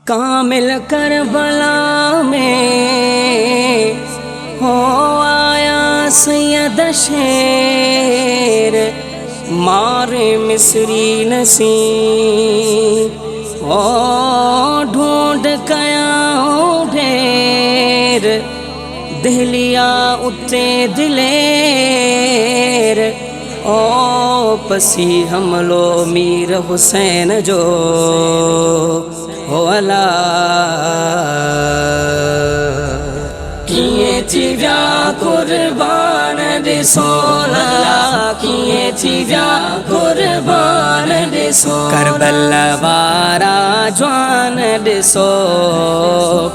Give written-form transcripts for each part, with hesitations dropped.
कामिल करबला में हो आया सैयद शेर, मारे मिस्री नसी ओ ढूंढ कया ढेर, दहलिया उत्ते दिलेर ओ पसी हमलो मीर हुसैन जो हो अला किए थी व्या कुर्बान दिसोला, किए थी व्या कुर्बान दिसो करबला वारा जवान दिसो,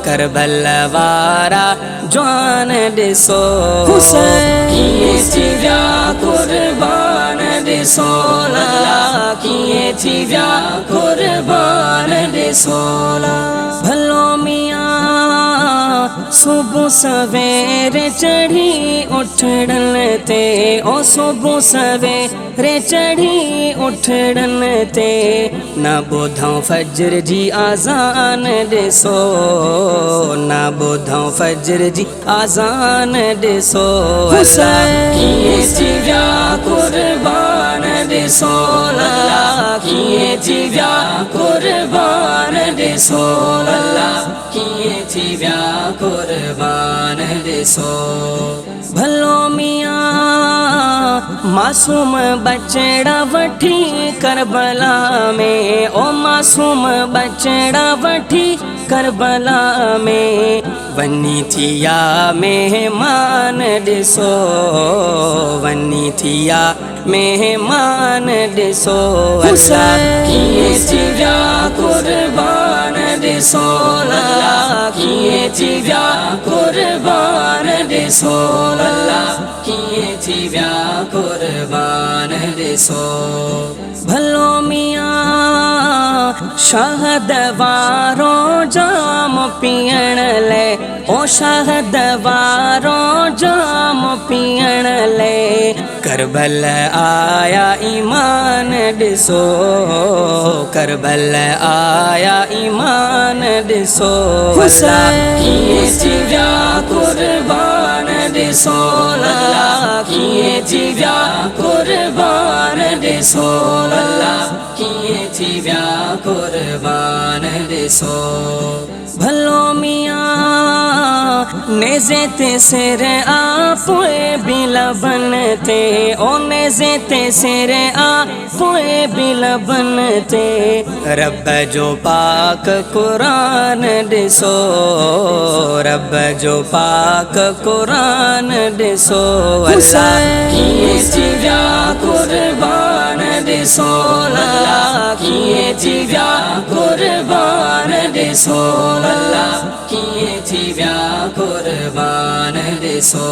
करबला वारा जवान दिसो हुसैन किए थी व्या कुर्बान दिसोला, किए थी व्या कुर्बान दिसोला। भलो मियाँ सुबह सवेरे चढ़ी उठड़न ते, ओ सुबह सवेरे चढ़ी उठड़न ते, न ॿुधऊं फजर जी आज़ान ॾिसो, न ॿुधऊं फजर जी आज़ान ॾिसो कीअं थी विया कुर्बान ॾिसो अल्ला, कीअं थी विया कुर्बान ॾिसो अल्ला, कीअं थी विया कुर्बान ॾिसो। भलो मियाँ मासूम बचड़ा वठी करबला में, ओ मासूम बचड़ा वठी करबला में, वनी थिया मेहमान ॾिसो, वनी थिया मेहमान ॾिसो अल्ला, कीअं थी विया कुर्बान ॾिसो अल्ला, कीअं थी विया कुर्बान ॾिसो अल्ला, कीअं थी विया कुर्बान ॾिसो। भलो मियाँ शहद वारो जाम पीअण ले, ओ शहद वारो जाम पीअण ले, करबल आया ईमान ॾिसो, करबल आया ईमान ॾिसो हुसैन कीअं थी विया कुर्बान ॾिसो अल्ला, कीअं थी विया कुर्बान ॾिसो अल्ला, कीअं थी विया कुर्बान ॾिसो। भलो मियाँ नेज़े ते सिर आपोए भी लबन ते, ओ नेज़े ते सिर आपोए भी लबन ते, रब जो पाक कुरान ॾिसो, रब जो पाक कुरान ॾिसो अल्ला, कीअं थी विया कुर्बान ॾिसो अल्ला, कीअं थी विया कुर्बान ॾिसो अल्ला, कीअं थी विया कुर्बान ॾिसो।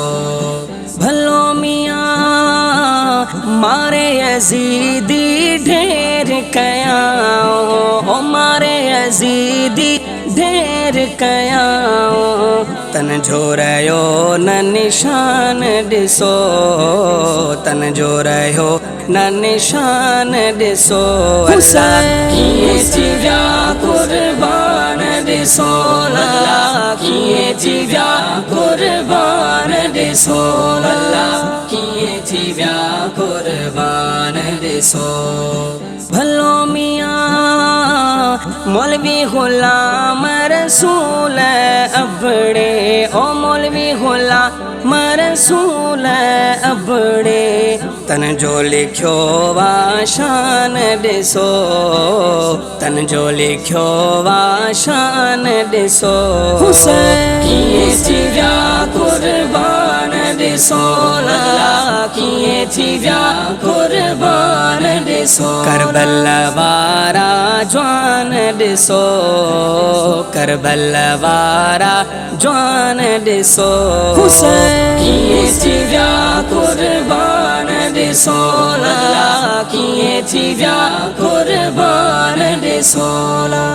भलो मियाँ मारे यज़ीदी ढेर कयाऊं, ओ मारे यज़ीदी ढेर कयाऊं, तन जो रहियो न निशान ॾिसो, तन जो रहियो न निशान ॾिसो अल्ला, कीअं थी विया कुर्बान ॾिसो अल्ला, कीअं थी विया कुर्बान ॾिसो अल्ला, कीअं थी विया कुर्बान ॾिसो। भलो मियाँ मौलवी गुलाम रसूल अबड़े, ओ मौलवी गुलाम रसूल अबड़े, तन जो लिखियो वा शान ॾिसो, तन जो लिखियो वा शान ॾिसो हुसैन कीअं थी विया कुर्बान ॾिसो अल्ला, कीअं थी विया कुर्बान ॾिसो। करबला वारा जवान ॾिसो, करबला वारा जवान ॾिसो हुसैन कीअं थी विया कुर्बान ॾिसो अल्ला, कीअं थी विया कुर्बान ॾिसो अल्ला।